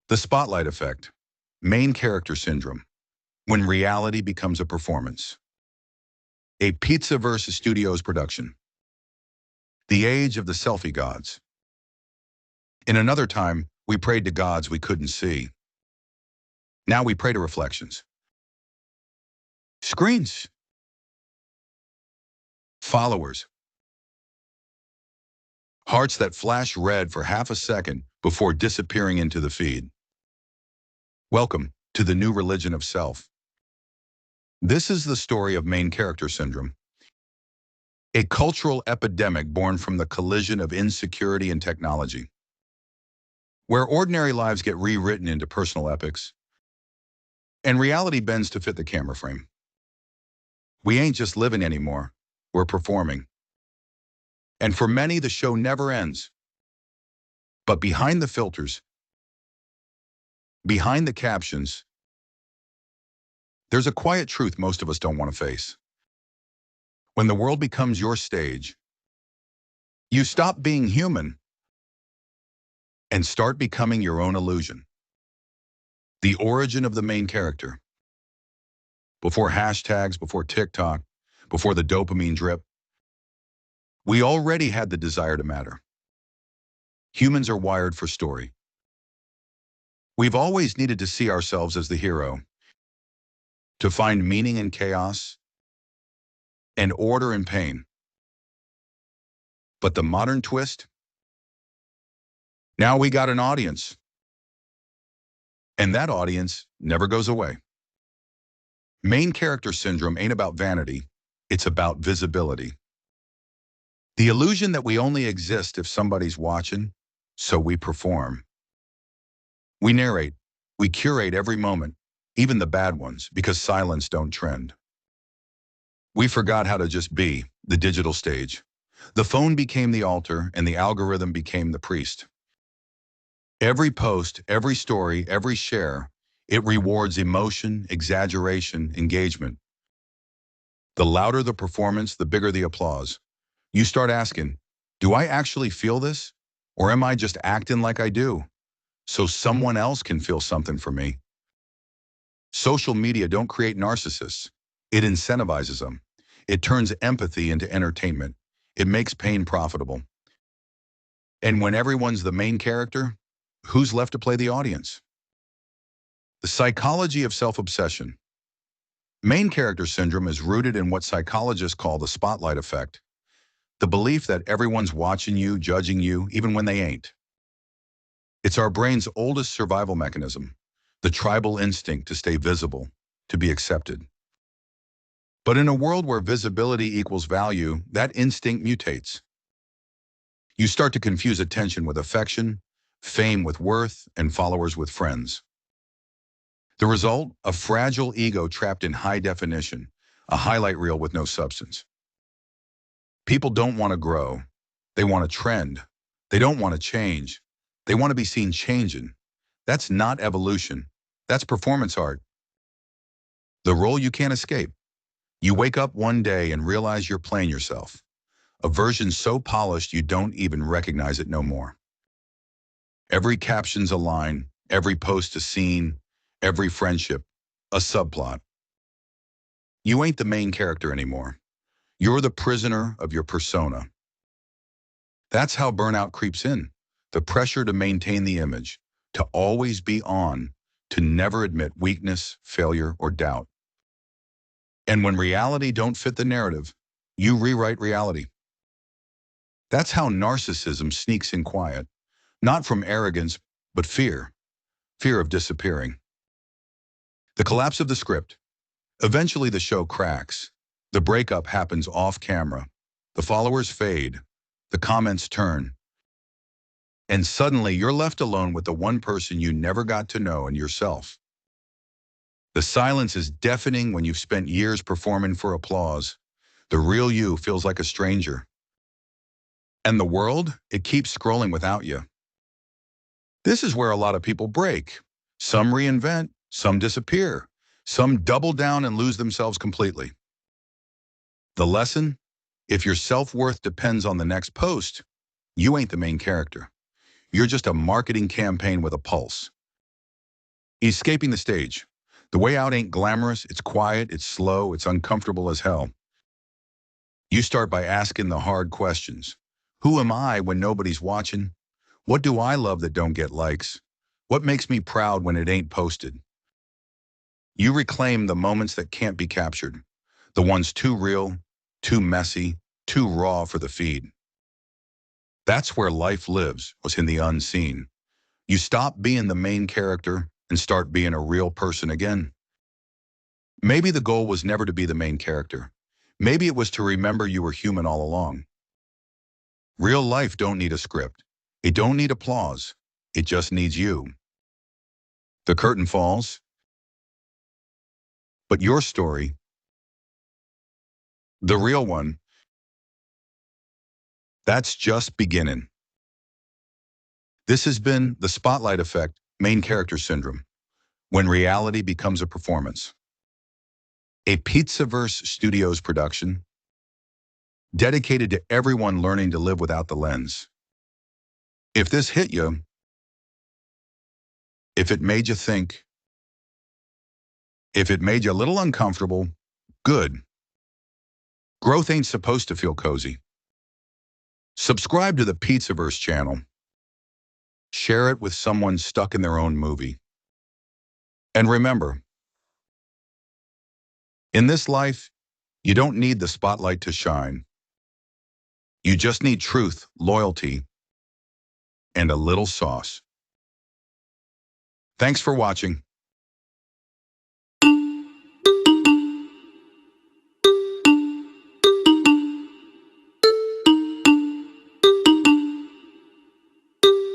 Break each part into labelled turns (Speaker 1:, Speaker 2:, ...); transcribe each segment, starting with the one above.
Speaker 1: The spotlight effect, main character syndrome, when reality becomes a performance. A Pizza vs. Studios production. The age of the selfie gods. In another time, we prayed to gods we couldn't see. Now we pray to reflections. Screens. Followers. Hearts that flash red for half a second before disappearing into the feed. Welcome to the new religion of self. This is the story of main character syndrome, a cultural epidemic born from the collision of insecurity and technology, where ordinary lives get rewritten into personal epics, and reality bends to fit the camera frame. We ain't just living anymore, we're performing. And for many, the show never ends. But behind the filters, behind the captions, there's a quiet truth most of us don't want to face. When the world becomes your stage, you stop being human and start becoming your own illusion. The origin of the main character. Before hashtags, before TikTok, before the dopamine drip, we already had the desire to matter. Humans are wired for story. We've always needed to see ourselves as the hero, to find meaning in chaos and order in pain. But the modern twist? Now we got an audience. And that audience never goes away. Main character syndrome ain't about vanity, it's about visibility. The illusion that we only exist if somebody's watching, so we perform. We narrate, we curate every moment, even the bad ones, because silence don't trend. We forgot how to just be, the digital stage. The phone became the altar and the algorithm became the priest. Every post, every story, every share, it rewards emotion, exaggeration, engagement. The louder the performance, the bigger the applause. You start asking, do I actually feel this? Or am I just acting like I do? So someone else can feel something for me. Social media don't create narcissists. It incentivizes them. It turns empathy into entertainment. It makes pain profitable. And when everyone's the main character, who's left to play the audience? The psychology of self-obsession. Main character syndrome is rooted in what psychologists call the spotlight effect. The belief that everyone's watching you, judging you, even when they ain't. It's our brain's oldest survival mechanism, the tribal instinct to stay visible, to be accepted. But in a world where visibility equals value, that instinct mutates. You start to confuse attention with affection, fame with worth, and followers with friends. The result? A fragile ego trapped in high definition, a highlight reel with no substance. People don't want to grow. They want a trend. They don't want to change. They want to be seen changing. That's not evolution. That's performance art. The role you can't escape. You wake up one day and realize you're playing yourself. A version so polished you don't even recognize it no more. Every caption's a line, every post a scene, every friendship, a subplot. You ain't the main character anymore. You're the prisoner of your persona. That's how burnout creeps in. The pressure to maintain the image, to always be on, to never admit weakness, failure, or doubt. And when reality don't fit the narrative, you rewrite reality. That's how narcissism sneaks in quiet, not from arrogance, but fear of disappearing. The collapse of the script. Eventually the show cracks. The breakup happens off camera. The followers fade. The comments turn. And suddenly you're left alone with the one person you never got to know and yourself. The silence is deafening when you've spent years performing for applause. The real you feels like a stranger. And the world, it keeps scrolling without you. This is where a lot of people break. Some reinvent, some disappear. Some double down and lose themselves completely. The lesson? If your self-worth depends on the next post, you ain't the main character. You're just a marketing campaign with a pulse. Escaping the stage. The way out ain't glamorous, it's quiet, it's slow, it's uncomfortable as hell. You start by asking the hard questions. Who am I when nobody's watching? What do I love that don't get likes? What makes me proud when it ain't posted? You reclaim the moments that can't be captured, the ones too real, too messy, too raw for the feed. That's where life lives, was in the unseen. You stop being the main character and start being a real person again. Maybe the goal was never to be the main character. Maybe it was to remember you were human all along. Real life don't need a script. It don't need applause. It just needs you. The curtain falls. But your story, the real one, that's just beginning. This has been The Spotlight Effect, Main Character Syndrome, when reality becomes a performance. A Pizzaverse Studios production, dedicated to everyone learning to live without the lens. If this hit you, if it made you think, if it made you a little uncomfortable, good. Growth ain't supposed to feel cozy. Subscribe to the Pizzaverse channel. Share it with someone stuck in their own movie. And remember, in this life, you don't need the spotlight to shine. You just need truth, loyalty, and a little sauce. Thanks for watching.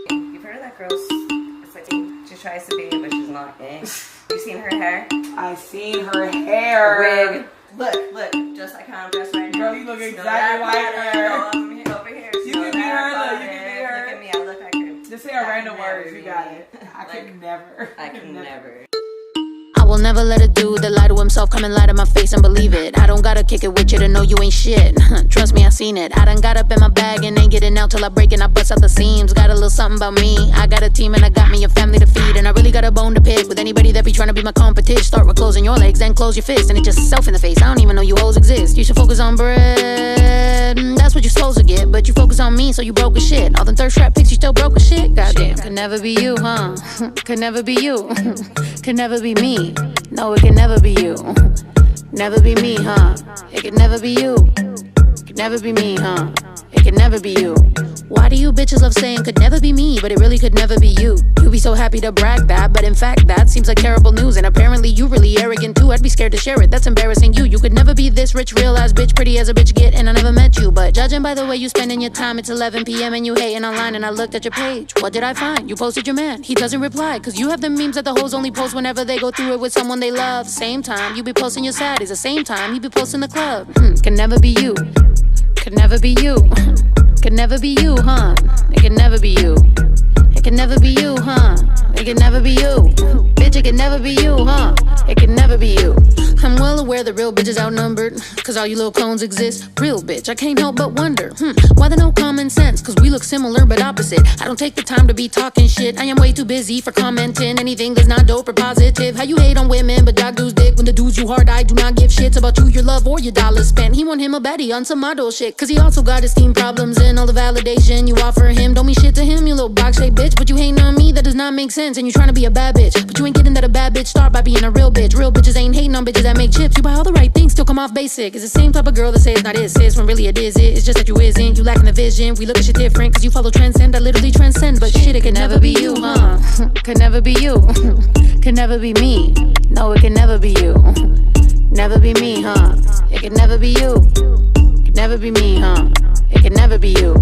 Speaker 2: You've heard of that girl, it's like she tries to be, but she's not gay. You seen her hair?
Speaker 3: I seen her hair.
Speaker 2: Wig. Look, just like how I'm dressed right now.
Speaker 3: Girl, you look exactly like her.
Speaker 2: Over here.
Speaker 3: You can be her, look, you can be her.
Speaker 2: Look at me, I look like her.
Speaker 3: Just say a random words, you got it. I could never.
Speaker 2: I can never.
Speaker 4: I will never let a dude that lie to himself come and lie to my face and believe it. I don't gotta kick it with you to know you ain't shit. Trust me, I seen it. I done got up in my bag and ain't getting out till I break and I bust out the seams. Got a little something about me. I got a team and I got me a family to feed. And I really got a bone to pick with anybody that be trying to be my competition. Start with closing your legs, then close your fist. And it just self in the face. I don't even know you hoes exist. You should focus on bread. That's what you're supposed to get. But you focus on me, so you broke as shit. All them thirst trap pics, you still broke as shit. Goddamn, could never be you, huh? Could never be you. Could never be me. No, it can never be you. Never be me, huh? It can never be you. Could never be me, huh? It can never be you. Why do you bitches love saying could never be me, but it really could never be you? You be so happy to brag that, but in fact that seems like terrible news. And apparently you really arrogant too. I'd be scared to share it, that's embarrassing you. You could never be this rich, real ass bitch, pretty as a bitch get, and I never met you. But judging by the way you spending your time, it's 11 p.m. and you hating online. And I looked at your page, what did I find? You posted your man, he doesn't reply. Cause you have the memes that the hoes only post whenever they go through it with someone they love. Same time, you be posting your saddies, the same time you be posting the club. Can never be you. Could never be you. Could never be you, huh? It can never be you. It can never be you, huh? It can never be you. Bitch, it can never be you, huh? It can never be you. I'm well aware that real bitches outnumbered, cause all you little clones exist. Real bitch, I can't help but wonder, why there no common sense? Cause we look similar but opposite. I don't take the time to be talking shit. I am way too busy for commenting anything that's not dope or positive. How you hate on women but dog dudes dick when the dudes you hard I do not give shits about you, your love, or your dollars spent. He want him a baddie on some model shit, cause he also got his team problems and all the validation you offer him. Don't mean shit to him, you little box-shaped bitch. But you hating on me, that does not make sense. And you trying to be a bad bitch, but you ain't getting that a bad bitch start by being a real bitch. Real bitches ain't hating on bitches that make chips. You buy all the right things, still come off basic. It's the same type of girl that says it's not it, sis, when really it is it. It's just that you isn't. You lacking the vision. We look at shit different, cause you follow transcend. I literally transcend. But shit, it can never be you, huh? Could never be you. Could never be me. No, it can never be you. Never be me, huh? It can never be you. Could never be me, huh? It can never be you.